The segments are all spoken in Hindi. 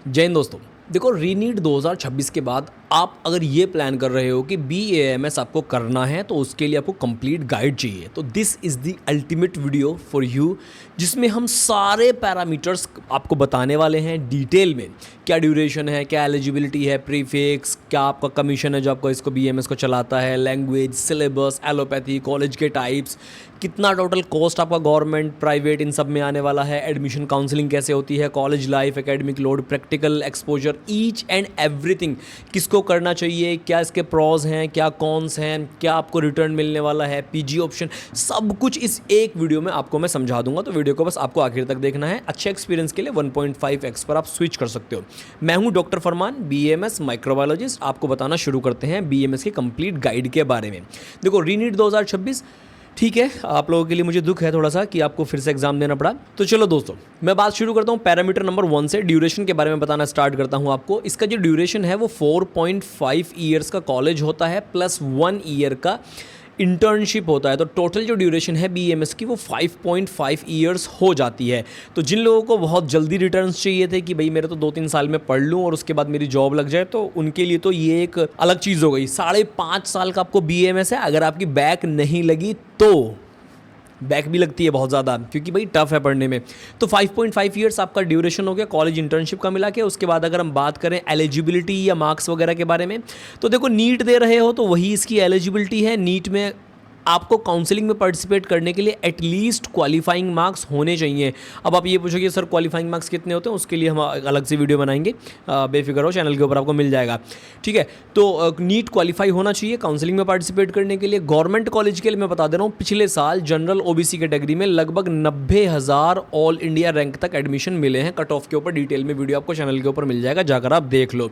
जय हिंद दोस्तों। देखो, रीनीट 2026 के बाद आप अगर ये प्लान कर रहे हो कि BAMS आपको करना है तो उसके लिए आपको कंप्लीट गाइड चाहिए, तो this is the ultimate video for you, जिसमें हम सारे पैरामीटर्स आपको बताने वाले हैं डिटेल में। क्या ड्यूरेशन है, क्या एलिजिबिलिटी है, प्रीफिक्स, क्या आपका कमीशन है जो आपको इसको BAMS को चलाता है, लैंग्वेज, सिलेबस, एलोपैथी, कॉलेज के टाइप्स, कितना टोटल कॉस्ट आपका गवर्नमेंट प्राइवेट इन सब में आने वाला है, एडमिशन काउंसलिंग कैसे होती है, college life, academic load, practical exposure, each and everything किसको करना चाहिए, क्या इसके प्रॉज हैं, क्या कॉन्स हैं, क्या आपको रिटर्न मिलने वाला है, PG ऑप्शन, सब कुछ इस एक वीडियो में आपको मैं समझा दूंगा। तो वीडियो को बस आपको आखिर तक देखना है। अच्छे एक्सपीरियंस के लिए 1.5x पर आप स्विच कर सकते हो। मैं हूं डॉक्टर फरमान, BAMS माइक्रोबायोलॉजिस्ट। आपको बताना शुरू करते हैं BAMS के कंप्लीट गाइड के बारे में। देखो, रीनीट 2026 ठीक है, आप लोगों के लिए मुझे दुख है थोड़ा सा कि आपको फिर से एग्जाम देना पड़ा। तो चलो दोस्तों, मैं बात शुरू करता हूँ पैरामीटर नंबर 1 से। ड्यूरेशन के बारे में बताना स्टार्ट करता हूँ आपको। इसका जो ड्यूरेशन है वो 4.5 ईयर्स का कॉलेज होता है प्लस 1 ईयर का इंटर्नशिप होता है। तो टोटल जो ड्यूरेशन है BAMS की वो 5.5 ईयर्स हो जाती है। तो जिन लोगों को बहुत जल्दी रिटर्न्स चाहिए थे कि भाई मेरे तो 2-3 साल में पढ़ लूँ और उसके बाद मेरी जॉब लग जाए, तो उनके लिए तो ये एक अलग चीज़ हो गई। 5.5 साल का आपको BAMS है। अगर आपकी बैक नहीं लगी तो बैक भी लगती है बहुत ज़्यादा, क्योंकि भाई टफ है पढ़ने में। तो 5.5 ईयर्स आपका ड्यूरेशन हो गया कॉलेज इंटर्नशिप का मिला के। उसके बाद अगर हम बात करें एलिजिबिलिटी या मार्क्स वगैरह के बारे में, तो देखो, नीट दे रहे हो तो वही इसकी एलिजिबिलिटी है। नीट में आपको काउंसलिंग में पार्टिसिपेट करने के लिए एटलीस्ट क्वालिफाइंग मार्क्स होने चाहिए। अब आप ये पूछोगे सर क्वालिफाइंग मार्क्स कितने होते हैं, उसके लिए हम अलग से वीडियो बनाएंगे, बेफिक्र हो, चैनल के ऊपर आपको मिल जाएगा। ठीक है, तो नीट क्वालिफाई होना चाहिए काउंसलिंग में पार्टिसिपेट करने के लिए। गवर्नमेंट कॉलेज के लिए मैं बता दे रहा हूँ, पिछले साल जनरल OBC कैटेगरी में लगभग 90,000 ऑल इंडिया रैंक तक एडमिशन मिले हैं। कट ऑफ के ऊपर डिटेल में वीडियो आपको चैनल के ऊपर मिल जाएगा, जाकर आप देख लो।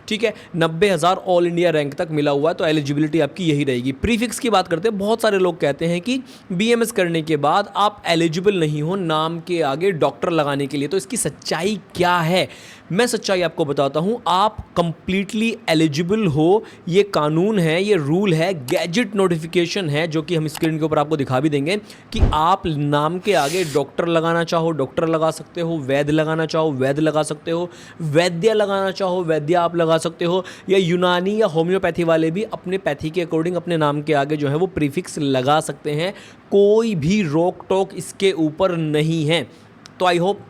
ठीक है, 90,000 ऑल इंडिया रैंक तक मिला हुआ है, तो एलिजिबिलिटी आपकी यही रहेगी। प्रीफिक्स की बात करते हैं, बहुत सारे लोग कहते हैं कि BAMS करने के बाद आप एलिजिबल नहीं हो नाम के आगे डॉक्टर लगाने के लिए। तो इसकी सच्चाई क्या है, मैं सच्चाई आपको बताता हूं। आप कंप्लीटली एलिजिबल हो, ये कानून है, ये रूल है, गैजेट नोटिफिकेशन है, जो कि हम स्क्रीन के ऊपर आपको दिखा भी देंगे कि आप नाम के आगे डॉक्टर लगाना चाहो डॉक्टर लगा सकते हो, वैद्य लगाना चाहो वैद्य लगा सकते हो, वैद्य लगाना चाहो वैद्य आप लगा सकते हो, या यूनानी या होम्योपैथी वाले भी अपने पैथी के अकॉर्डिंग अपने नाम के आगे जो है वो प्रीफिक्स लगा सकते हैं। कोई भी रोक टोक इसके ऊपर नहीं है। तो आई होप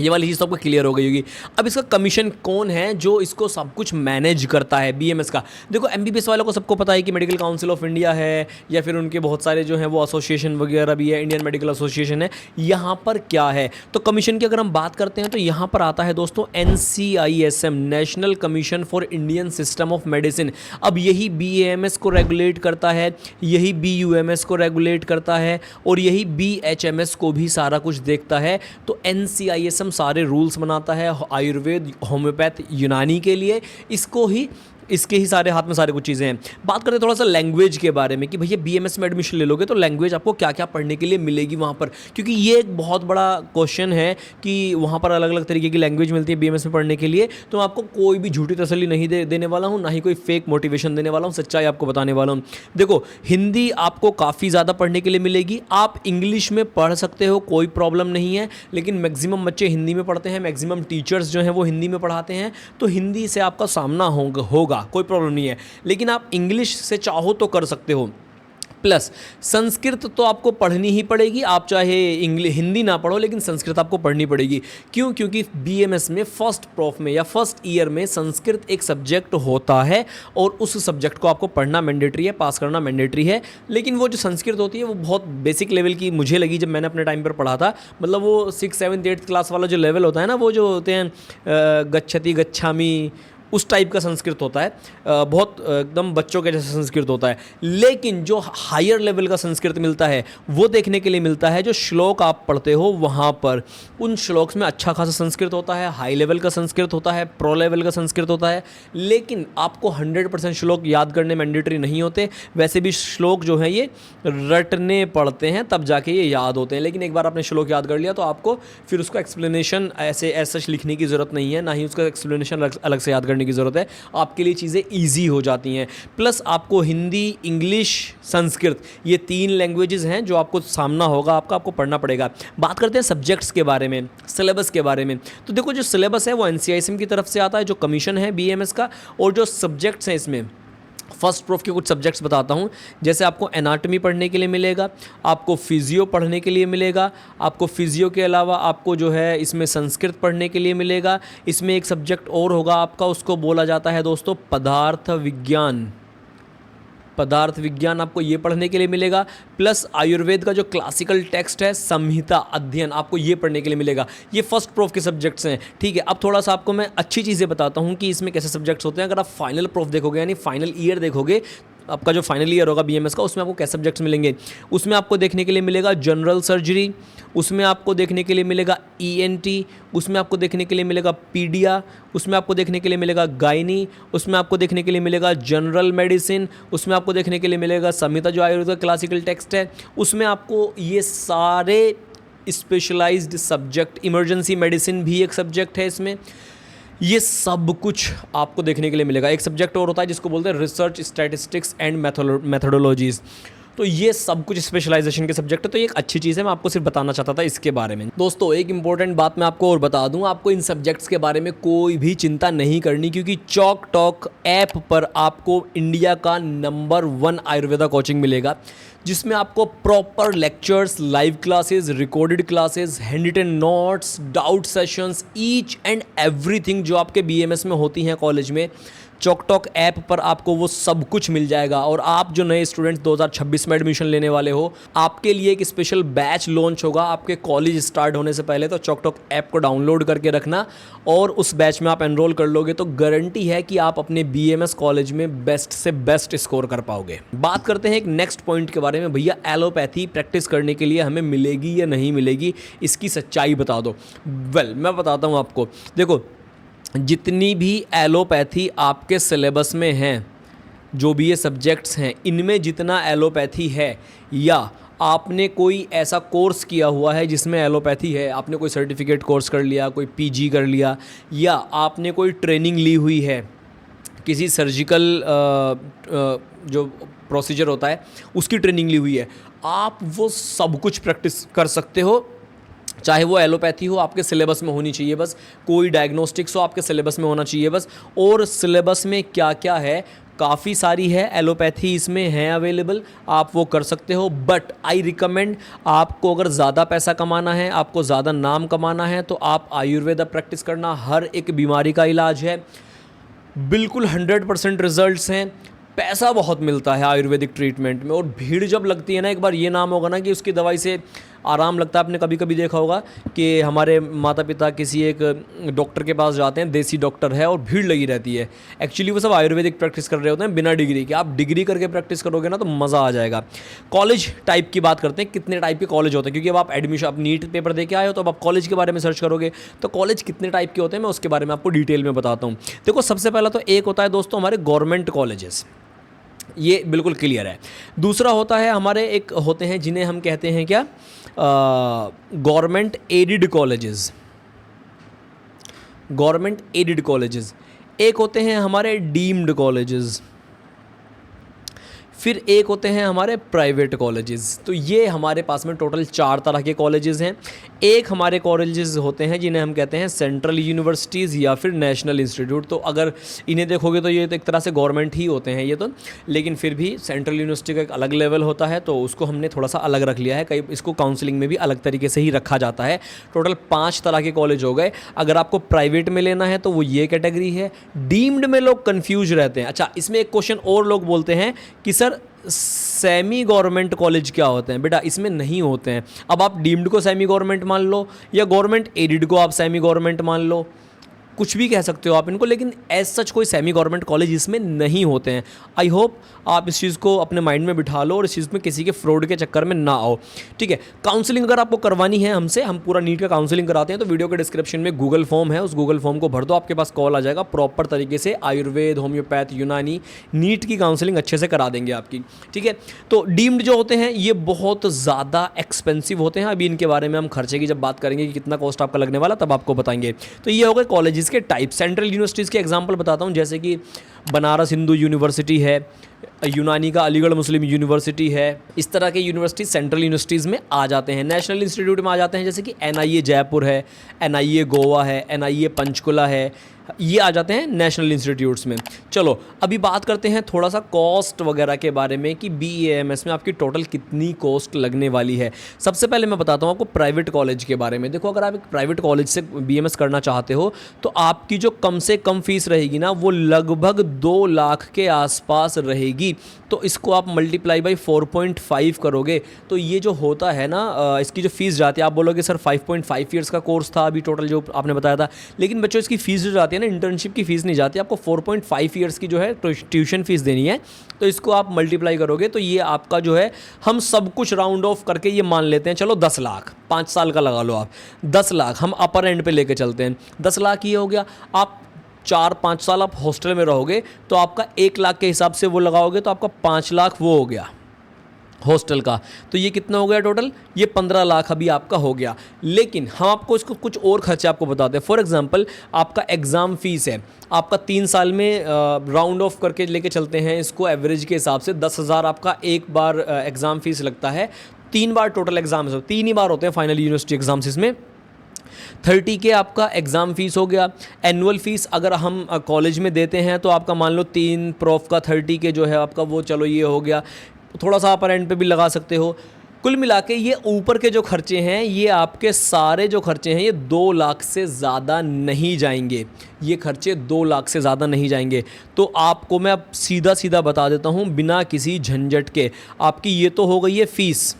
ये वाली चीज़ सबको क्लियर हो गई होगी। अब इसका कमीशन कौन है जो इसको सब कुछ मैनेज करता है BAMS का? देखो, MBBS वालों को सबको पता है कि मेडिकल काउंसिल ऑफ इंडिया है, या फिर उनके बहुत सारे जो हैं वो एसोसिएशन वगैरह भी है, इंडियन मेडिकल एसोसिएशन है। यहाँ पर क्या है, तो कमीशन की अगर हम बात करते हैं तो यहाँ पर आता है दोस्तों NCISM, national commission for Indian system of medicine. अब यही BAMS को रेगुलेट करता है, यही BUMS को रेगुलेट करता है, और यही BHMS को भी सारा कुछ देखता है। तो NCISM सारे रूल्स बनाता है आयुर्वेद, होम्योपैथ, यूनानी के लिए। इसके ही सारे हाथ में सारे कुछ चीज़ें हैं। बात करते हैं थोड़ा सा लैंग्वेज के बारे में कि भैया BAMS में एडमिशन ले लोगे तो लैंग्वेज आपको क्या क्या पढ़ने के लिए मिलेगी वहाँ पर, क्योंकि ये एक बहुत बड़ा क्वेश्चन है कि वहाँ पर अलग अलग तरीके की लैंग्वेज मिलती है BAMS में पढ़ने के लिए। तो मैं आपको कोई भी झूठी तसल्ली नहीं देने वाला हूँ, ना ही कोई फेक मोटिवेशन देने वाला हूँ, सच्चाई आपको बताने वाला हूँ। देखो, हिंदी आपको काफ़ी ज़्यादा पढ़ने के लिए मिलेगी। आप इंग्लिश में पढ़ सकते हो, कोई प्रॉब्लम नहीं है, लेकिन मैक्सिमम बच्चे हिंदी में पढ़ते हैं, मैक्सिमम टीचर्स जो हैं वो हिंदी में पढ़ाते हैं, तो हिंदी से आपका सामना होगा, कोई प्रॉब्लम नहीं है। लेकिन आप इंग्लिश से चाहो तो कर सकते हो। प्लस संस्कृत तो आपको पढ़नी ही पड़ेगी, आप चाहे हिंदी ना पढ़ो लेकिन संस्कृत आपको पढ़नी पड़ेगी। क्यों? क्योंकि BAMS में फर्स्ट प्रोफ में या फर्स्ट ईयर में संस्कृत एक सब्जेक्ट होता है, और उस सब्जेक्ट को आपको पढ़ना मैंडेटरी है, पास करना मैंडेटरी है। लेकिन वो जो संस्कृत होती है वो बहुत बेसिक लेवल की मुझे लगी जब मैंने अपने टाइम पर पढ़ा था। मतलब वो 6, 7, 8 क्लास वाला जो लेवल होता है ना, वो जो होते हैं गच्छति गच्छामी, उस टाइप का संस्कृत होता है, बहुत एकदम बच्चों के जैसा संस्कृत होता है। लेकिन जो हायर लेवल का संस्कृत मिलता है वो देखने के लिए मिलता है जो श्लोक आप पढ़ते हो वहाँ पर। उन श्लोक्स में अच्छा खासा संस्कृत होता है, हाई लेवल का संस्कृत होता है, प्रो लेवल का संस्कृत होता है। लेकिन आपको 100% श्लोक याद करने मैंडेटरी नहीं होते। वैसे भी श्लोक जो है ये रटने पड़ते हैं, तब जाके ये याद होते हैं। लेकिन एक बार आपने श्लोक याद कर लिया तो आपको फिर उसका एक्सप्लेनेशन ऐसे लिखने की ज़रूरत नहीं है, ना ही उसका एक्सप्लेनेशन अलग से याद करने की ज़रूरत है, आपके लिए चीज़ें ईजी हो जाती हैं। प्लस आपको हिंदी, इंग्लिश, संस्कृत, ये 3 लैंग्वेजेस हैं जो आपको सामना होगा, आपको पढ़ना पड़ेगा। बात करते हैं सब्जेक्ट्स के बारे में, सिलेबस के बारे में। तो देखो जो सिलेबस है वो NCISM की तरफ से आता है, जो कमीशन है BAMS का, और जो सब्जेक्ट्स हैं इसमें फर्स्ट प्रूफ के कुछ सब्जेक्ट्स बताता हूँ। जैसे आपको एनाटॉमी पढ़ने के लिए मिलेगा, आपको फिजियो पढ़ने के लिए मिलेगा, आपको फिजियो के अलावा आपको जो है इसमें संस्कृत पढ़ने के लिए मिलेगा। इसमें एक सब्जेक्ट और होगा आपका, उसको बोला जाता है दोस्तों पदार्थ विज्ञान। पदार्थ विज्ञान आपको ये पढ़ने के लिए मिलेगा। प्लस आयुर्वेद का जो क्लासिकल टेक्स्ट है संहिता अध्ययन, आपको ये पढ़ने के लिए मिलेगा। ये फर्स्ट प्रूफ के सब्जेक्ट्स हैं, ठीक है। अब थोड़ा सा आपको मैं अच्छी चीज़ें बताता हूँ कि इसमें कैसे सब्जेक्ट्स होते हैं। अगर आप फाइनल प्रूफ देखोगे, यानी फाइनल ईयर देखोगे, आपका जो फाइनल ईयर होगा BMS का, उसमें आपको क्या सब्जेक्ट्स मिलेंगे। उसमें आपको देखने के लिए मिलेगा जनरल सर्जरी, उसमें आपको देखने के लिए मिलेगा ENT, उसमें आपको देखने के लिए मिलेगा पीडिया, उसमें आपको देखने के लिए मिलेगा गायनी, उसमें आपको देखने के लिए मिलेगा जनरल मेडिसिन, उसमें आपको देखने के लिए मिलेगा संहिता जो आयुर्वेद का क्लासिकल टेक्स्ट है, उसमें आपको ये सारे स्पेशलाइज्ड सब्जेक्ट, इमरजेंसी मेडिसिन भी एक सब्जेक्ट है इसमें, ये सब कुछ आपको देखने के लिए मिलेगा। एक सब्जेक्ट और होता है जिसको बोलते हैं रिसर्च स्टैटिस्टिक्स एंड मेथोडोलॉजीज़। तो ये सब कुछ स्पेशलाइजेशन के सब्जेक्ट है, तो ये एक अच्छी चीज़ है। मैं आपको सिर्फ बताना चाहता था इसके बारे में। दोस्तों एक इंपॉर्टेंट बात मैं आपको और बता दूं, आपको इन सब्जेक्ट्स के बारे में कोई भी चिंता नहीं करनी, क्योंकि चॉक टॉक ऐप पर आपको इंडिया का नंबर 1 आयुर्वेदा कोचिंग मिलेगा, जिसमें आपको proper lectures, live classes, recorded classes, hand written notes, doubt sessions, each and everything जो आपके BMS में होती हैं कॉलेज में, चॉकटॉक ऐप पर आपको वो सब कुछ मिल जाएगा। और आप जो नए स्टूडेंट्स 2026 में एडमिशन लेने वाले हो, आपके लिए एक स्पेशल बैच लॉन्च होगा आपके कॉलेज स्टार्ट होने से पहले। तो चॉकटॉक ऐप को डाउनलोड करके रखना, और उस बैच में आप एनरोल कर लोगे तो गारंटी है कि आप अपने BMS कॉलेज में बेस्ट से बेस्ट स्कोर कर पाओगे। बात करते हैं एक नेक्स्ट पॉइंट के बारे में, भैया एलोपैथी प्रैक्टिस करने के लिए हमें मिलेगी या नहीं मिलेगी, इसकी सच्चाई बता दो। मैं बताता हूँ आपको। देखो, जितनी भी एलोपैथी आपके सिलेबस में हैं, जो भी ये सब्जेक्ट्स हैं, इनमें जितना एलोपैथी है, या आपने कोई ऐसा कोर्स किया हुआ है जिसमें एलोपैथी है, आपने कोई सर्टिफिकेट कोर्स कर लिया, कोई PG कर लिया, या आपने कोई ट्रेनिंग ली हुई है किसी सर्जिकल जो प्रोसीजर होता है उसकी ट्रेनिंग ली हुई है, आप वो सब कुछ प्रैक्टिस कर सकते हो। चाहे वो एलोपैथी हो, आपके सिलेबस में होनी चाहिए बस। कोई डायग्नोस्टिक्स हो, आपके सिलेबस में होना चाहिए बस। और सिलेबस में क्या क्या है, काफ़ी सारी है एलोपैथी इसमें है अवेलेबल, आप वो कर सकते हो। बट आई रिकमेंड, आपको अगर ज़्यादा पैसा कमाना है, आपको ज़्यादा नाम कमाना है, तो आप आयुर्वेदा प्रैक्टिस करना। हर एक बीमारी का इलाज है, बिल्कुल 100% रिजल्ट्स हैं। पैसा बहुत मिलता है आयुर्वेदिक ट्रीटमेंट में, और भीड़ जब लगती है ना, एक बार ये नाम होगा ना कि उसकी दवाई से आराम लगता है। आपने कभी कभी देखा होगा कि हमारे माता पिता किसी एक डॉक्टर के पास जाते हैं, देसी डॉक्टर है, और भीड़ लगी रहती है। एक्चुअली वो सब आयुर्वेदिक प्रैक्टिस कर रहे होते हैं बिना डिग्री के। आप डिग्री करके प्रैक्टिस करोगे ना तो मज़ा आ जाएगा। कॉलेज टाइप की बात करते हैं, कितने टाइप के कॉलेज होते हैं, क्योंकि अब आप एडमिशन, आप नीट पेपर दे के आए हो, तो अब आप कॉलेज के बारे में सर्च करोगे तो कॉलेज कितने टाइप के होते हैं, मैं उसके बारे में आपको डिटेल में बताता हूँ। देखो, सबसे पहला तो एक होता है दोस्तों हमारे गवर्नमेंट कॉलेजेस, ये बिल्कुल क्लियर है। दूसरा होता है हमारे, एक होते हैं जिन्हें हम कहते हैं क्या, government added colleges, government added colleges. एक होते हैं हमारे डीम्ड कॉलेजेस, फिर एक होते हैं हमारे प्राइवेट कॉलेजेस। तो ये हमारे पास में टोटल 4 तरह के कॉलेजेस हैं। एक हमारे कॉलेजेस होते हैं जिन्हें हम कहते हैं सेंट्रल यूनिवर्सिटीज़ या फिर नेशनल इंस्टीट्यूट। तो अगर इन्हें देखोगे तो ये तो एक तरह से गवर्नमेंट ही होते हैं ये तो, लेकिन फिर भी सेंट्रल यूनिवर्सिटी का एक अलग लेवल होता है, तो उसको हमने थोड़ा सा अलग रख लिया है। कई इसको काउंसलिंग में भी अलग तरीके से ही रखा जाता है। टोटल 5 तरह के कॉलेज हो गए। अगर आपको प्राइवेट में लेना है तो वो ये कैटेगरी है। डीम्ड में लोग कन्फ्यूज रहते हैं। अच्छा, इसमें एक क्वेश्चन और लोग बोलते हैं कि सर सेमी गवर्नमेंट कॉलेज क्या होते हैं। बेटा, इसमें नहीं होते हैं। अब आप डीम्ड को सेमी गवर्नमेंट मान लो, या गवर्नमेंट एडिड को आप सेमी गवर्नमेंट मान लो, कुछ भी कह सकते हो आप इनको, लेकिन एज सच कोई सेमी गवर्नमेंट कॉलेज इसमें नहीं होते हैं। आई होप आप इस चीज़ को अपने माइंड में बिठा लो और इस चीज़ में किसी के फ्रॉड के चक्कर में ना आओ, ठीक है। काउंसलिंग अगर आपको करवानी है हमसे, हम पूरा नीट का काउंसलिंग कराते हैं, तो वीडियो के डिस्क्रिप्शन में गूगल फॉर्म है, उस गूगल फॉर्म को भर दो, आपके पास कॉल आ जाएगा। प्रॉपर तरीके से आयुर्वेद, होम्योपैथ, यूनानी, नीट की काउंसलिंग अच्छे से करा देंगे आपकी, ठीक है। तो डीम्ड जो होते हैं ये बहुत ज़्यादा एक्सपेंसिव होते हैं। अभी इनके बारे में हम खर्चे की जब बात करेंगे कि कितना कॉस्ट आपका लगने वाला, तब आपको बताएंगे। तो ये हो गए कॉलेजेस यूनिवर्सिटीज़ के टाइप, सेंट्रल यूनिवर्सिटीज़ के एग्जांपल बताता हूँ, जैसे कि बनारस हिंदू यूनिवर्सिटी है, यूनानी का अलीगढ़ मुस्लिम यूनिवर्सिटी है। इस तरह के यूनिवर्सिटीज़ सेंट्रल यूनिवर्सिटीज़ में आ जाते हैं। नेशनल इंस्टीट्यूट में आ जाते हैं, जैसे कि NIA जयपुर है, NIA गोवा है, NIA पंचकुला है, ये आ जाते हैं नेशनल इंस्टीट्यूट्स में। चलो अभी बात करते हैं थोड़ा सा कॉस्ट वगैरह के बारे में कि BAMS में आपकी टोटल कितनी कॉस्ट लगने वाली है। सबसे पहले मैं बताता हूँ आपको प्राइवेट कॉलेज के बारे में। देखो, अगर आप एक प्राइवेट कॉलेज से BAMS करना चाहते हो तो आपकी जो कम से कम फीस रहेगी ना, वो लगभग 2 लाख के आसपास रहेगी। तो इसको आप मल्टीप्लाई बाई 4.5 करोगे तो ये जो होता है ना, इसकी जो फीस जाती है, आप बोलोगे सर 5.5 ईयर्स का कोर्स था अभी टोटल जो आपने बताया था, लेकिन बच्चों इसकी फीस जो जाती है ना, इंटर्नशिप की फीस नहीं जाती, आपको 4.5 ईयर्स की जो है ट्यूशन फीस देनी है। तो इसको आप मल्टीप्लाई करोगे तो ये आपका जो है, हम सब कुछ राउंड ऑफ करके ये मान लेते हैं, चलो 10 लाख, 5 साल का लगा लो आप, 10 लाख हम अपर एंड पे लेके चलते हैं। 10 लाख ये हो गया। आप 4-5 साल आप हॉस्टल में रहोगे तो आपका 1 लाख के हिसाब से वो लगाओगे तो आपका 5 लाख वो हो गया हॉस्टल का। तो ये कितना हो गया टोटल? ये 15 लाख अभी आपका हो गया। लेकिन हम आपको इसको कुछ और खर्चे आपको बताते हैं। फॉर एग्जांपल, आपका एग्ज़ाम फीस है, आपका 3 साल में राउंड ऑफ करके लेके चलते हैं इसको एवरेज के हिसाब से 10,000 आपका एक बार एग्ज़ाम फीस लगता है। 3 बार टोटल एग्ज़ाम, 3 ही बार होते हैं फाइनल यूनिवर्सिटी एग्ज़ाम्स इसमें। 30 के आपका एग्ज़ाम फ़ीस हो गया। एनुअल फ़ीस अगर हम कॉलेज में देते हैं तो आपका मान लो 3 प्रोफ का 30 के जो है आपका वो, चलो ये हो गया, थोड़ा सा अपर एंड पे भी लगा सकते हो। कुल मिला के ये ऊपर के जो खर्चे हैं, ये आपके सारे जो खर्चे हैं ये 2 लाख से ज़्यादा नहीं जाएंगे। ये खर्चे 2 लाख से ज़्यादा नहीं जाएंगे। तो आपको मैं अब सीधा सीधा बता देता हूँ बिना किसी झंझट के। आपकी ये तो हो गई है फ़ीस,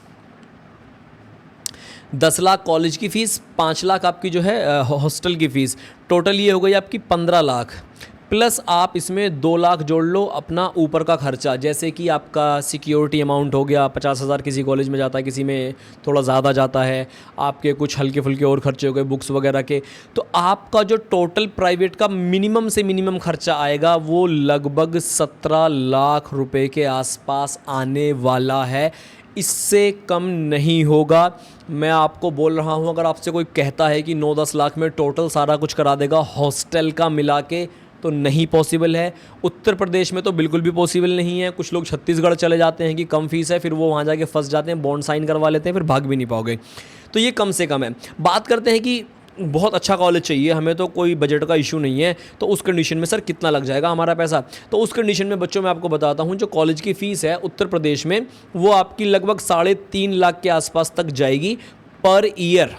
10 लाख कॉलेज की फ़ीस, 5 लाख आपकी जो है हॉस्टल की फ़ीस, टोटल ये हो गई आपकी 15 लाख। प्लस आप इसमें 2 लाख जोड़ लो अपना ऊपर का खर्चा, जैसे कि आपका सिक्योरिटी अमाउंट हो गया, 50,000 किसी कॉलेज में जाता है, किसी में थोड़ा ज़्यादा जाता है, आपके कुछ हल्के फुल्के और खर्चे हो गए बुक्स वगैरह के। तो आपका जो टोटल प्राइवेट का मिनिमम से मिनिमम खर्चा आएगा वो लगभग 17 लाख रुपए के आसपास आने वाला है। इससे कम नहीं होगा। मैं आपको बोल रहा हूँ, अगर आपसे कोई कहता है कि 9-10 लाख में टोटल सारा कुछ करा देगा हॉस्टल का मिला के, तो नहीं पॉसिबल है। उत्तर प्रदेश में तो बिल्कुल भी पॉसिबल नहीं है। कुछ लोग छत्तीसगढ़ चले जाते हैं कि कम फीस है, फिर वो वहाँ जाके फंस जाते हैं, बॉन्ड साइन करवा लेते हैं, फिर भाग भी नहीं पाओगे। तो ये कम से कम है। बात करते हैं कि बहुत अच्छा कॉलेज चाहिए हमें, तो कोई बजट का इशू नहीं है, तो उस कंडीशन में सर कितना लग जाएगा हमारा पैसा? तो उस कंडीशन में बच्चों मैं आपको बताता हूँ, जो कॉलेज की फ़ीस है उत्तर प्रदेश में वो आपकी लगभग 3.5 लाख के आसपास तक जाएगी पर ईयर।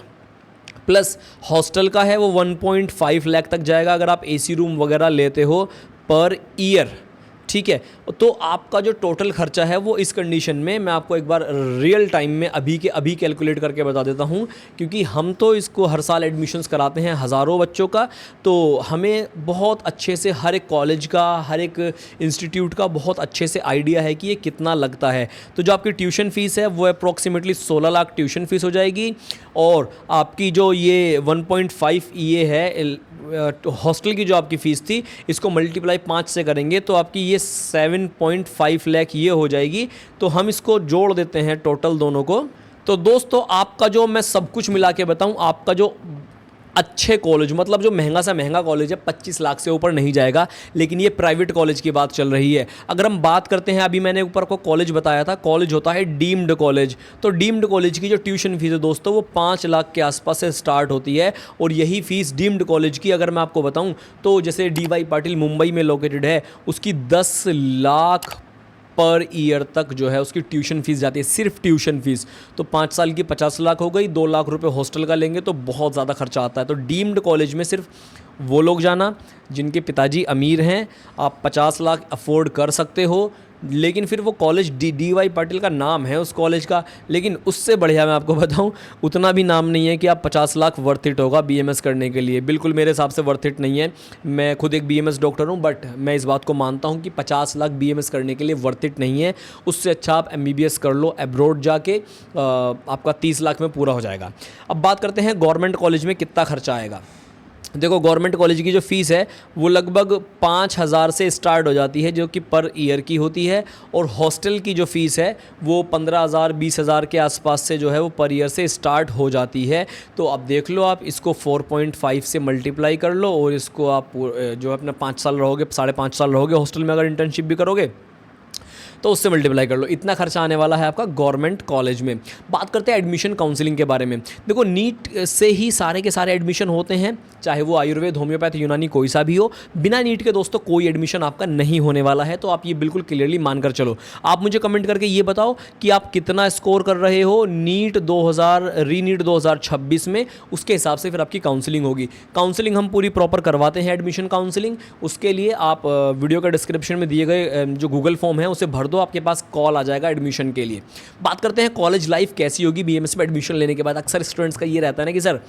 प्लस हॉस्टल का है वो 1.5 लाख तक जाएगा अगर आप AC रूम वगैरह लेते हो पर ईयर। ठीक है, तो आपका जो टोटल खर्चा है वो इस कंडीशन में मैं आपको एक बार रियल टाइम में अभी के अभी कैलकुलेट करके बता देता हूँ, क्योंकि हम तो इसको हर साल एडमिशन्स कराते हैं हज़ारों बच्चों का, तो हमें बहुत अच्छे से हर एक कॉलेज का, हर एक इंस्टीट्यूट का बहुत अच्छे से आइडिया है कि ये कितना लगता है। तो जो आपकी ट्यूशन फ़ीस है वो अप्रॉक्सीमेटली 16 लाख ट्यूशन फ़ीस हो जाएगी, और आपकी जो ये 1.5 ये है हॉस्टल की जो आपकी फ़ीस थी, इसको मल्टीप्लाई 5 से करेंगे तो आपकी ये 7.5 लाख ये हो जाएगी। तो हम इसको जोड़ देते हैं टोटल दोनों को। तो दोस्तों, आपका जो मैं सब कुछ मिला के बताऊं, आपका जो अच्छे कॉलेज, मतलब जो महंगा से महंगा कॉलेज है, 25 लाख से ऊपर नहीं जाएगा। लेकिन ये प्राइवेट कॉलेज की बात चल रही है। अगर हम बात करते हैं, अभी मैंने ऊपर को कॉलेज बताया था, कॉलेज होता है डीम्ड कॉलेज। तो डीम्ड कॉलेज की जो ट्यूशन फीस है दोस्तों वो 5 लाख के आसपास से स्टार्ट होती है। और यही फीस डीम्ड कॉलेज की अगर मैं आपको बताऊं तो जैसे DY पाटिल मुंबई में लोकेटेड है, उसकी 10 लाख पर ईयर तक जो है उसकी ट्यूशन फीस जाती है, सिर्फ ट्यूशन फीस। तो 5 साल की 50 लाख हो गई, 2 लाख रुपए हॉस्टल का लेंगे तो बहुत ज़्यादा खर्चा आता है। तो डीम्ड कॉलेज में सिर्फ वो लोग जाना जिनके पिताजी अमीर हैं, आप 50 लाख अफोर्ड कर सकते हो। लेकिन फिर वो कॉलेज DY पाटिल का नाम है उस कॉलेज का, लेकिन उससे बढ़िया मैं आपको बताऊं उतना भी नाम नहीं है कि आप 50 लाख वर्थ इट होगा BMS करने के लिए। बिल्कुल मेरे हिसाब से वर्थ इट नहीं है। मैं खुद एक BMS डॉक्टर हूं, बट मैं इस बात को मानता हूं कि 50 लाख BMS करने के लिए वर्थ इट नहीं है। उससे अच्छा आप MBBS कर लो एब्रॉड जाके, आपका 30 लाख में पूरा हो जाएगा। अब बात करते हैं गवर्नमेंट कॉलेज में कितना खर्चा आएगा। देखो गवर्नमेंट कॉलेज की जो फ़ीस है वो लगभग 5,000 से स्टार्ट हो जाती है, जो कि पर ईयर की होती है। और हॉस्टल की जो फ़ीस है वो 15,000 20,000 के आसपास से जो है वो पर ईयर से स्टार्ट हो जाती है। तो अब देख लो, आप इसको 4.5 से मल्टीप्लाई कर लो और इसको आप जो अपना 5 साल रहोगे, 5.5 साल रहोगे हॉस्टल में, अगर इंटर्नशिप भी करोगे तो उससे मल्टीप्लाई कर लो। इतना खर्चा आने वाला है आपका गवर्नमेंट कॉलेज में। बात करते हैं एडमिशन काउंसलिंग के बारे में। देखो नीट से ही सारे के सारे एडमिशन होते हैं, चाहे वो आयुर्वेद, होम्योपैथ, यूनानी कोई सा भी हो। बिना नीट के दोस्तों कोई एडमिशन आपका नहीं होने वाला है, तो आप ये बिल्कुल क्लियरली मान कर चलो। आप मुझे कमेंट करके ये बताओ कि आप कितना स्कोर कर रहे हो नीट 2000 रीनीट 2026 में, उसके हिसाब से फिर आपकी काउंसलिंग होगी। काउंसलिंग हम पूरी प्रॉपर करवाते हैं, एडमिशन काउंसलिंग। उसके लिए आप वीडियो का डिस्क्रिप्शन में दिए गए जो गूगल फॉर्म है उसे भर दो, आपके पास कॉल आ जाएगा एडमिशन के लिए। बात करते हैं कॉलेज लाइफ कैसी होगी बीएमएस में एडमिशन लेने के बाद। अक्सर स्टूडेंट्स का ये रहता है ना कि सर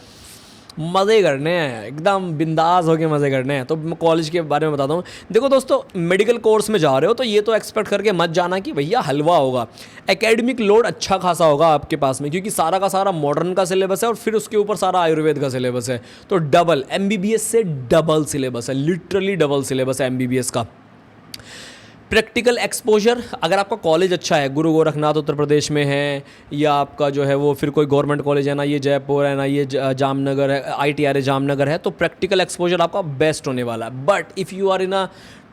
मज़े करने हैं, एकदम बिंदास होकर मज़े करने हैं। तो मैं कॉलेज के बारे में बताता हूँ। देखो दोस्तों, मेडिकल कोर्स में जा रहे हो तो ये तो एक्सपेक्ट करके मत जाना कि भैया हलवा होगा। एकेडमिक लोड अच्छा खासा होगा आपके पास में, क्योंकि सारा का सारा मॉडर्न का सिलेबस है और फिर उसके ऊपर सारा आयुर्वेद का सिलेबस है। तो डबल एमबीबीएस से डबल सिलेबस है, लिटरली डबल सिलेबस है एमबीबीएस का। प्रैक्टिकल एक्सपोजर, अगर आपका कॉलेज अच्छा है, गुरु गोरखनाथ उत्तर प्रदेश में है, या आपका जो है वो फिर कोई गवर्नमेंट कॉलेज है ना, ये जयपुर है ना, ये जामनगर है, ITRA जामनगर है, तो प्रैक्टिकल एक्सपोजर आपका बेस्ट होने वाला है। But if you are in a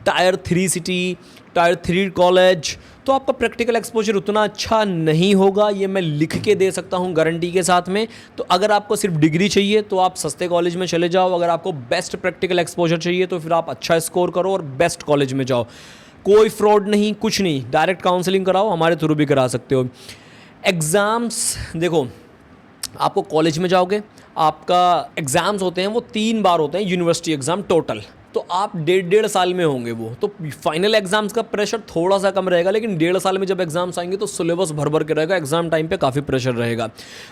tier 3 city, tier 3 college, तो आपका प्रैक्टिकल एक्सपोजर उतना अच्छा नहीं होगा, ये मैं लिख के दे सकता हूँ गारंटी के साथ में। तो अगर आपको सिर्फ डिग्री चाहिए तो आप सस्ते कॉलेज में चले जाओ, अगर आपको बेस्ट प्रैक्टिकल एक्सपोजर चाहिए तो फिर आप अच्छा स्कोर करो और बेस्ट कॉलेज में जाओ। कोई फ्रॉड नहीं, कुछ नहीं, डायरेक्ट काउंसलिंग कराओ, हमारे थ्रू भी करा सकते हो। एग्ज़ाम्स, देखो आपको कॉलेज में जाओगे, आपका एग्ज़ाम्स होते हैं वो 3 बार होते हैं, यूनिवर्सिटी एग्ज़ाम टोटल। तो आप 1.5 साल में होंगे वो, तो फाइनल एग्जाम्स का प्रेशर थोड़ा सा कम रहेगा, लेकिन 1.5 साल में जब एग्जाम्स आएंगे तो सिलेबस भर भर के रहेगा, एग्जाम टाइम पे काफ़ी प्रेशर रहेगा।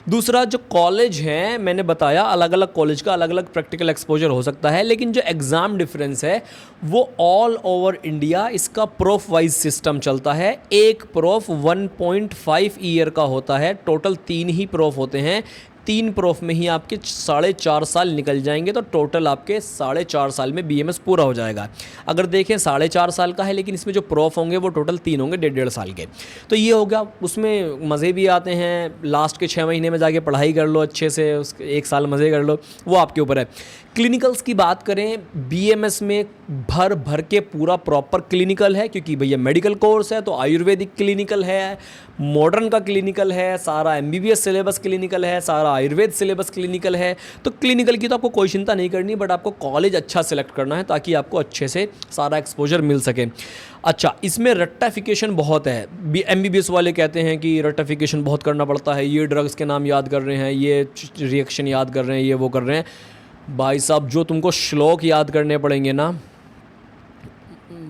दूसरा, जो कॉलेज है मैंने बताया, अलग अलग कॉलेज का अलग अलग प्रैक्टिकल एक्सपोजर हो सकता है, लेकिन जो एग्ज़ाम डिफरेंस है वो ऑल ओवर इंडिया इसका प्रोफ वाइज सिस्टम चलता है। एक प्रोफ 1.5 ईयर का होता है, टोटल 3 ही प्रोफ होते हैं। 3 प्रोफ में ही आपके 4.5 साल निकल जाएंगे, तो टोटल आपके 4.5 साल में बीएमएस पूरा हो जाएगा। अगर देखें 4.5 साल का है, लेकिन इसमें जो प्रोफ होंगे वो टोटल 3 होंगे 1.5 साल के। तो ये हो गया, उसमें मज़े भी आते हैं। लास्ट के 6 महीने में जाके पढ़ाई कर लो अच्छे से, उसके 1 साल मज़े कर लो, वो आपके ऊपर है। क्लिनिकल्स की बात करें, बीएमएस में भर भर के पूरा प्रॉपर क्लिनिकल है, क्योंकि भैया मेडिकल कोर्स है तो आयुर्वेदिक क्लिनिकल है, मॉडर्न का क्लिनिकल है, सारा एमबीबीएस सिलेबस क्लिनिकल है, सारा आयुर्वेद सिलेबस क्लिनिकल है। तो क्लिनिकल की तो आपको कोई चिंता नहीं करनी, बट आपको कॉलेज अच्छा सेलेक्ट करना है ताकि आपको अच्छे से सारा एक्सपोजर मिल सके। अच्छा, इसमें रट्टाफिकेशन बहुत है। एमबीबीएस वाले कहते हैं कि रट्टाफिकेशन बहुत करना पड़ता है, ये ड्रग्स के नाम याद कर रहे हैं, ये रिएक्शन याद कर रहे हैं, ये वो कर रहे हैं। भाई साहब, जो तुमको श्लोक याद करने पड़ेंगे ना,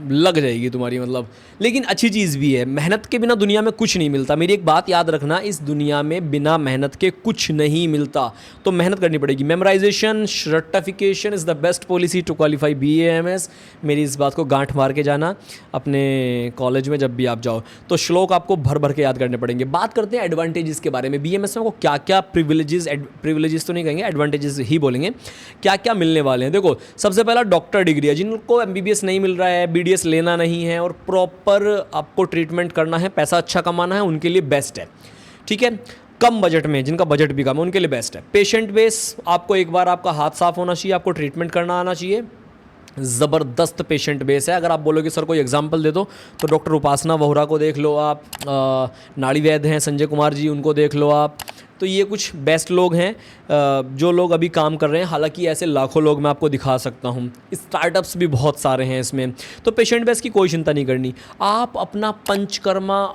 लग जाएगी तुम्हारी, मतलब। लेकिन अच्छी चीज़ भी है, मेहनत के बिना दुनिया में कुछ नहीं मिलता। मेरी एक बात याद रखना, इस दुनिया में बिना मेहनत के कुछ नहीं मिलता, तो मेहनत करनी पड़ेगी। Memorization, certification is the best policy to qualify BAMS। मेरी इस बात को गांठ मार के जाना अपने कॉलेज में जब भी आप जाओ, तो श्लोक आपको भर भर के याद करने पड़ेंगे। बात करते हैं एडवांटेजेस के बारे में। BAMS में आपको क्या क्या प्रिविलेजेस तो नहीं कहेंगे, एडवांटेजेस ही बोलेंगे, क्या क्या मिलने वाले हैं। देखो, सबसे पहला डॉक्टर डिग्री है। जिनको MBBS नहीं मिल रहा है, BDS लेना नहीं है और प्रॉपर आपको ट्रीटमेंट करना है, पैसा अच्छा कमाना है, उनके लिए बेस्ट है। ठीक है, कम बजट में, जिनका बजट भी कम है, उनके लिए बेस्ट है। पेशेंट बेस, आपको एक बार आपका हाथ साफ होना चाहिए, आपको ट्रीटमेंट करना आना चाहिए। ज़बरदस्त पेशेंट बेस है। अगर आप बोलोगे सर कोई एग्जांपल दे दो, तो डॉक्टर उपासना वोहरा को देख लो आप, नाड़ी वैद्य हैं संजय कुमार जी, उनको देख लो आप। तो ये कुछ बेस्ट लोग हैं जो लोग अभी काम कर रहे हैं। हालांकि ऐसे लाखों लोग मैं आपको दिखा सकता हूँ, स्टार्टअप्स भी बहुत सारे हैं इसमें। तो पेशेंट बेस की कोई चिंता नहीं करनी। आप अपना पंचकर्मा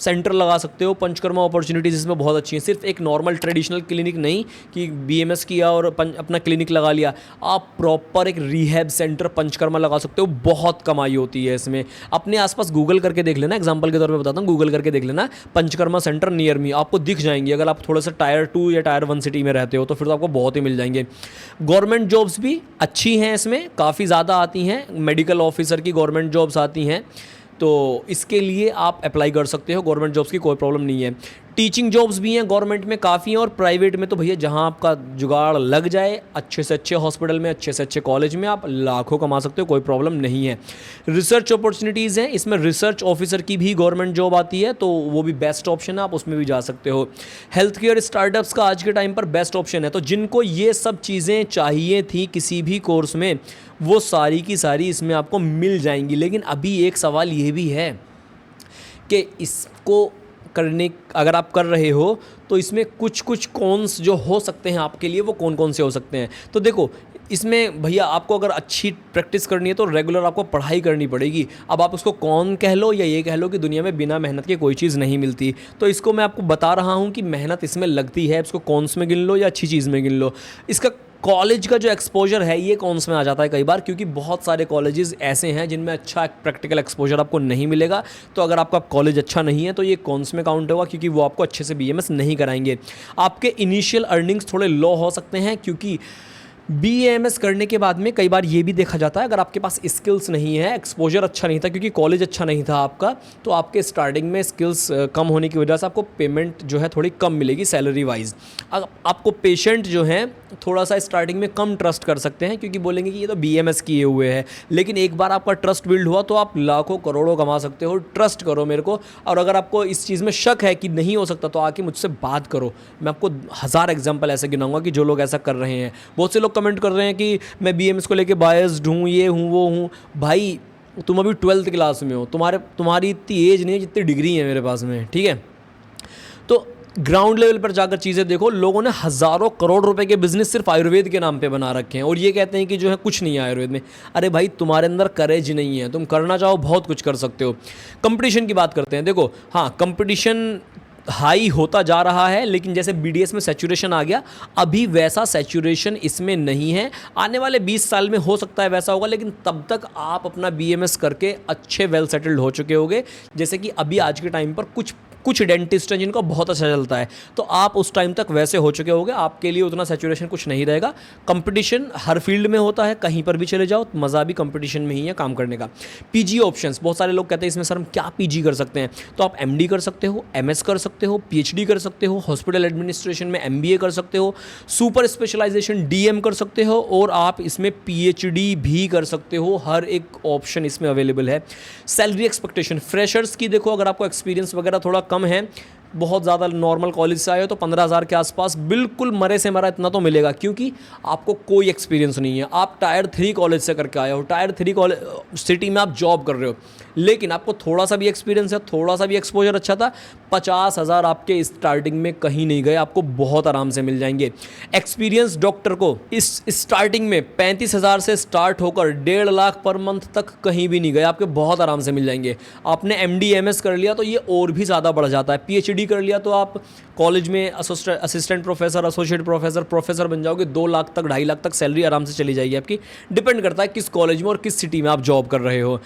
सेंटर लगा सकते हो, पंचकर्मा अपॉर्चुनिटीज़ इसमें बहुत अच्छी हैं। सिर्फ एक नॉर्मल ट्रेडिशनल क्लिनिक नहीं कि BMS किया और अपना क्लिनिक लगा लिया, आप प्रॉपर एक रिहैब सेंटर पंचकर्मा लगा सकते हो। बहुत कमाई होती है इसमें। अपने आसपास गूगल करके देख लेना, एग्जांपल के तौर पे बताता हूँ, गूगल करके देख लेना पंचकर्मा सेंटर नियर मी, आपको दिख जाएंगे। अगर आप थोड़ा सा टायर 2 या टायर 1 सिटी में रहते हो तो फिर तो आपको बहुत ही मिल जाएंगे। गवर्नमेंट जॉब्स भी अच्छी हैं इसमें, काफ़ी ज़्यादा आती हैं। मेडिकल ऑफिसर की गवर्नमेंट जॉब्स आती हैं, तो इसके लिए आप अप्लाई कर सकते हो। गवर्नमेंट जॉब्स की कोई प्रॉब्लम नहीं है। टीचिंग जॉब्स भी हैं गवर्नमेंट में काफ़ी हैं, और प्राइवेट में तो भैया जहां आपका जुगाड़ लग जाए, अच्छे से अच्छे हॉस्पिटल में, अच्छे से अच्छे कॉलेज में आप लाखों कमा सकते हो, कोई प्रॉब्लम नहीं है। रिसर्च अपॉर्चुनिटीज़ हैं, इसमें रिसर्च ऑफिसर की भी गवर्नमेंट जॉब आती है, तो वो भी बेस्ट ऑप्शन है, आप उसमें भी जा सकते हो। हेल्थ केयर स्टार्टअप्स का आज के टाइम पर बेस्ट ऑप्शन है। तो जिनको ये सब चीज़ें चाहिए थी किसी भी कोर्स में, वो सारी की सारी इसमें आपको मिल जाएंगी। लेकिन अभी एक सवाल ये भी है कि इसको करने, अगर आप कर रहे हो तो इसमें कुछ कुछ कॉन्स जो हो सकते हैं आपके लिए, वो कौन कौन से हो सकते हैं। तो देखो, इसमें भैया आपको अगर अच्छी प्रैक्टिस करनी है तो रेगुलर आपको पढ़ाई करनी पड़ेगी। अब आप उसको कौन कह लो या ये कह लो कि दुनिया में बिना मेहनत के कोई चीज़ नहीं मिलती, तो इसको मैं आपको बता रहा हूँ कि मेहनत इसमें लगती है। इसको कॉन्स में गिन लो या अच्छी चीज़ में गिन लो। इसका कॉलेज का जो एक्सपोजर है ये कॉन्स में आ जाता है कई बार, क्योंकि बहुत सारे कॉलेजेस ऐसे हैं जिनमें अच्छा प्रैक्टिकल एक्सपोजर आपको नहीं मिलेगा। तो अगर आपका कॉलेज अच्छा नहीं है तो ये कॉन्स में काउंट होगा, क्योंकि वो आपको अच्छे से बीएमएस नहीं कराएंगे। आपके इनिशियल अर्निंग्स थोड़े लो हो सकते हैं, क्योंकि बीएमएस करने के बाद में कई बार ये भी देखा जाता है, अगर आपके पास स्किल्स नहीं है, एक्सपोजर अच्छा नहीं था, क्योंकि कॉलेज अच्छा नहीं था आपका, तो आपके स्टार्टिंग में स्किल्स कम होने की वजह से आपको पेमेंट जो है थोड़ी कम मिलेगी सैलरी वाइज। आपको पेशेंट जो हैं थोड़ा सा स्टार्टिंग में कम ट्रस्ट कर सकते हैं, क्योंकि बोलेंगे कि ये तो बीएमएस किए हुए हैं। लेकिन एक बार आपका ट्रस्ट बिल्ड हुआ तो आप लाखों करोड़ों कमा सकते हो। ट्रस्ट करो मेरे को, और अगर आपको इस चीज़ में शक है कि नहीं हो सकता तो आके मुझसे बात करो। मैं आपको 1000 एग्जाम्पल ऐसे गिनाऊंगा कि जो लोग ऐसा कर रहे हैं। बहुत से लोग कमेंट कर रहे हैं कि मैं बीएमएस को लेके बायस्ड हूँ, ये हूँ वो हूँ। भाई तुम अभी 12th क्लास में हो, तुम्हारी इतनी एज नहीं है जितनी डिग्री है मेरे पास में, ठीक है। तो ग्राउंड लेवल पर जाकर चीज़ें देखो। लोगों ने हज़ारों करोड़ रुपए के बिजनेस सिर्फ आयुर्वेद के नाम पे बना रखे हैं, और ये कहते हैं कि जो है कुछ नहीं है आयुर्वेद में। अरे भाई, तुम्हारे अंदर करेज नहीं है, तुम करना चाहो बहुत कुछ कर सकते हो। कंपटीशन की बात करते हैं। देखो, हाँ, कंपटीशन हाई होता जा रहा है, लेकिन जैसे बीडीएस में सैचुरेशन आ गया, अभी वैसा सैचुरेशन इसमें नहीं है। आने वाले 20 साल में हो सकता है वैसा होगा, लेकिन तब तक आप अपना बीएमएस करके अच्छे वेल सेटल्ड हो चुके होगे। जैसे कि अभी आज के टाइम पर कुछ डेंटिस्ट हैं जिनका बहुत अच्छा चलता है, तो आप उस टाइम तक वैसे हो चुके होगे, आपके लिए उतना सैचुरेशन कुछ नहीं रहेगा। कंपटीशन हर फील्ड में होता है, कहीं पर भी चले जाओ, मज़ा भी कंपटीशन में ही है काम करने का। पीजी ऑप्शंस, बहुत सारे लोग कहते हैं इसमें सर हम क्या पीजी कर सकते हैं, तो आप एमडी कर सकते हो, एमएस कर सकते हो, पीएचडी कर सकते हो, हॉस्पिटल एडमिनिस्ट्रेशन में एमबीए कर सकते हो, सुपर स्पेशलाइजेशन डीएम कर सकते हो, और आप इसमें पीएचडी भी कर सकते हो। हर एक ऑप्शन इसमें अवेलेबल है। सैलरी एक्सपेक्टेशन फ्रेशर्स की देखो, अगर आपको एक्सपीरियंस वगैरह थोड़ा कम है, बहुत ज़्यादा नॉर्मल कॉलेज से आए हो, तो 15,000 के आसपास बिल्कुल मरे से मरा इतना तो मिलेगा, क्योंकि आपको कोई एक्सपीरियंस नहीं है। आप टायर 3 कॉलेज से करके आए हो, टायर 3 कॉलेज सिटी में आप जॉब कर रहे हो, लेकिन आपको थोड़ा सा भी एक्सपीरियंस है, थोड़ा सा भी एक्सपोजर अच्छा था, 50,000 आपके स्टार्टिंग में कहीं नहीं गए, आपको बहुत आराम से मिल जाएंगे। एक्सपीरियंस डॉक्टर को इस स्टार्टिंग में 35,000 से स्टार्ट होकर 1.5 लाख पर मंथ तक कहीं भी नहीं गए, आपके बहुत आराम से मिल जाएंगे। आपने एमडी एमएस कर लिया तो ये और भी ज़्यादा बढ़ जाता है। पीएचडी कर लिया तो आप कॉलेज में असिस्टेंट प्रोफेसर, एसोसिएट प्रोफेसर बन जाओगे। 2 लाख तक, 2.5 लाख तक सैलरी आराम से चली जाएगी आपकी। डिपेंड करता है किस कॉलेज में और किस सिटी में आप जॉब कर रहे हो।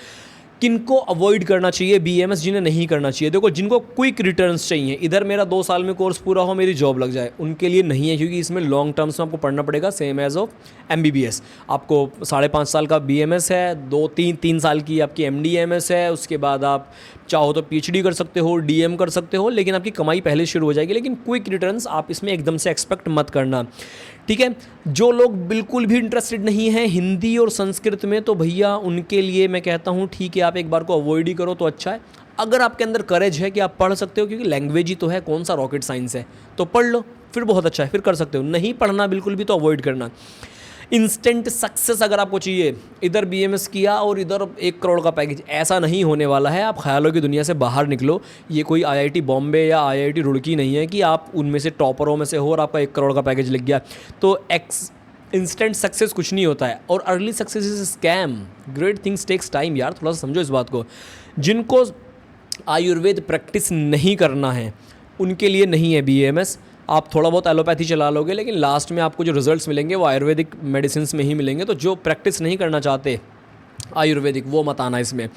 किनको अवॉइड करना चाहिए बीएमएस, जिन्हें नहीं करना चाहिए? देखो, जिनको क्विक रिटर्न्स चाहिए, इधर मेरा 2 साल में कोर्स पूरा हो, मेरी जॉब लग जाए, उनके लिए नहीं है, क्योंकि इसमें लॉन्ग टर्म्स में आपको पढ़ना पड़ेगा, सेम एज ऑफ एमबीबीएस। आपको 5.5 साल का बीएमएस है, 3 साल की आपकी एमडीएमएस है, उसके बाद आप चाहो तो पीएचडी कर सकते हो, डीएम कर सकते हो, लेकिन आपकी कमाई पहले शुरू हो जाएगी। लेकिन क्विक रिटर्न्स आप इसमें एकदम से एक्सपेक्ट मत करना, ठीक है। जो लोग बिल्कुल भी इंटरेस्टेड नहीं हैं हिंदी और संस्कृत में, तो भैया उनके लिए मैं कहता हूँ ठीक है, आप एक बार को अवॉइड ही करो तो अच्छा है। अगर आपके अंदर करेज है कि आप पढ़ सकते हो, क्योंकि लैंग्वेज ही तो है, कौन सा रॉकेट साइंस है, तो पढ़ लो, फिर बहुत अच्छा है, फिर कर सकते हो। नहीं पढ़ना बिल्कुल भी तो अवॉइड करना। इंस्टेंट सक्सेस अगर आपको चाहिए, इधर बीएमएस किया और इधर 1 करोड़ का पैकेज, ऐसा नहीं होने वाला है। आप ख्यालों की दुनिया से बाहर निकलो। ये कोई आईआईटी बॉम्बे या आईआईटी रुड़की नहीं है कि आप उनमें से टॉपरों में से हो और आपका 1 करोड़ का पैकेज लग गया। तो इंस्टेंट सक्सेस कुछ नहीं होता है, और early success is scam. Great things takes time. यार थोड़ा सा समझो इस बात को। जिनको आयुर्वेद प्रैक्टिस नहीं करना है उनके लिए नहीं है बीएमएस। आप थोड़ा बहुत एलोपैथी चला लोगे, लेकिन लास्ट में आपको जो रिजल्ट्स मिलेंगे वो आयुर्वेदिक मेडिसिन में ही मिलेंगे। तो जो प्रैक्टिस नहीं करना चाहते आयुर्वेदिक, वो मत आना इसमें।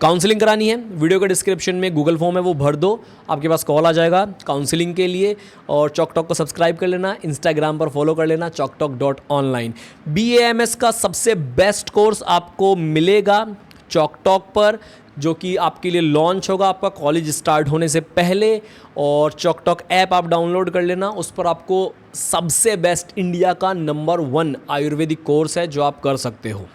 काउंसलिंग करानी है, वीडियो के डिस्क्रिप्शन में गूगल फॉर्म है, वो भर दो, आपके पास कॉल आ जाएगा काउंसलिंग के लिए। और चॉकटॉक को सब्सक्राइब कर लेना, इंस्टाग्राम पर फॉलो कर लेना, choktok.online। बीएएमएस का सबसे बेस्ट कोर्स आपको मिलेगा चॉकटॉक पर। जो कि आपके लिए लॉन्च होगा आपका कॉलेज स्टार्ट होने से पहले। और चॉकटॉक ऐप आप डाउनलोड कर लेना, उस पर आपको सबसे बेस्ट इंडिया का नंबर 1 आयुर्वेदिक कोर्स है जो आप कर सकते हो।